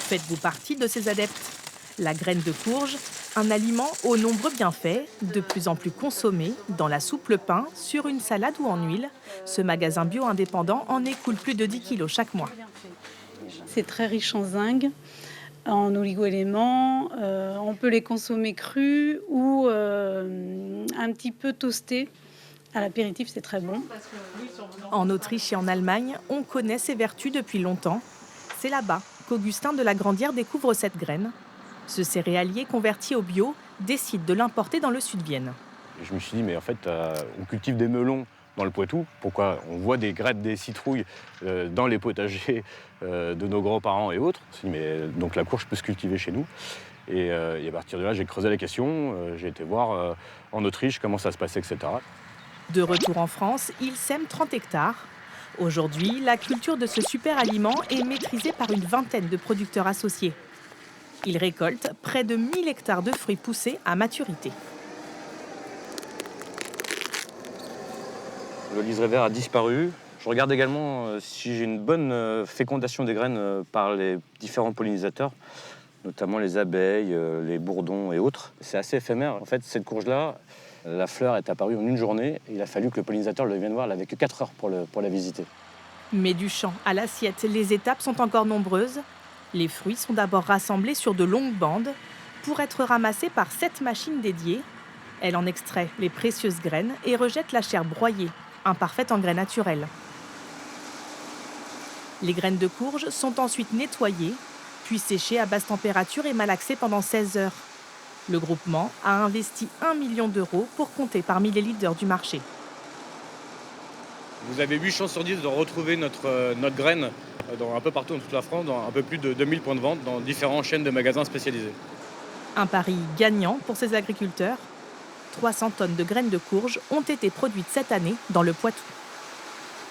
Faites-vous partie de ces adeptes? La graine de courge, un aliment aux nombreux bienfaits, de plus en plus consommé dans la soupe le pain, sur une salade ou en huile. Ce magasin bio indépendant en écoule plus de 10 kilos chaque mois. C'est très riche en zinc, en oligo-éléments. On peut les consommer crus ou un petit peu toastés. À l'apéritif, c'est très bon. En Autriche et en Allemagne, on connaît ses vertus depuis longtemps. C'est là-bas qu'Augustin de la Grandière découvre cette graine. Ce céréalier converti au bio décide de l'importer dans le sud Vienne. Et je me suis dit, mais en fait, on cultive des melons dans le Poitou. Pourquoi on voit des graines, des citrouilles dans les potagers de nos grands-parents et autres. Je me suis dit, mais donc la courge peut se cultiver chez nous. Et à partir de là, j'ai creusé la question. J'ai été voir en Autriche comment ça se passait, etc. De retour en France, il sème 30 hectares. Aujourd'hui, la culture de ce super aliment est maîtrisée par une vingtaine de producteurs associés. Il récolte près de 1000 hectares de fruits poussés à maturité. Le liseré vert a disparu. Je regarde également si j'ai une bonne fécondation des graines par les différents pollinisateurs, notamment les abeilles, les bourdons et autres. C'est assez éphémère. En fait, cette courge-là, la fleur est apparue en une journée. Il a fallu que le pollinisateur le vienne voir. Il n'avait que 4 heures pour la visiter. Mais du champ à l'assiette, les étapes sont encore nombreuses. Les fruits sont d'abord rassemblés sur de longues bandes pour être ramassés par 7 machines dédiées. Elle en extrait les précieuses graines et rejette la chair broyée, imparfaite engrais naturel. Les graines de courge sont ensuite nettoyées, puis séchées à basse température et malaxées pendant 16 heures. Le groupement a investi 1 million d'euros pour compter parmi les leaders du marché. Vous avez 8 chances sur 10 de retrouver notre graine un peu partout dans toute la France, dans un peu plus de 2000 points de vente, dans différentes chaînes de magasins spécialisés. Un pari gagnant pour ces agriculteurs. 300 tonnes de graines de courge ont été produites cette année dans le Poitou.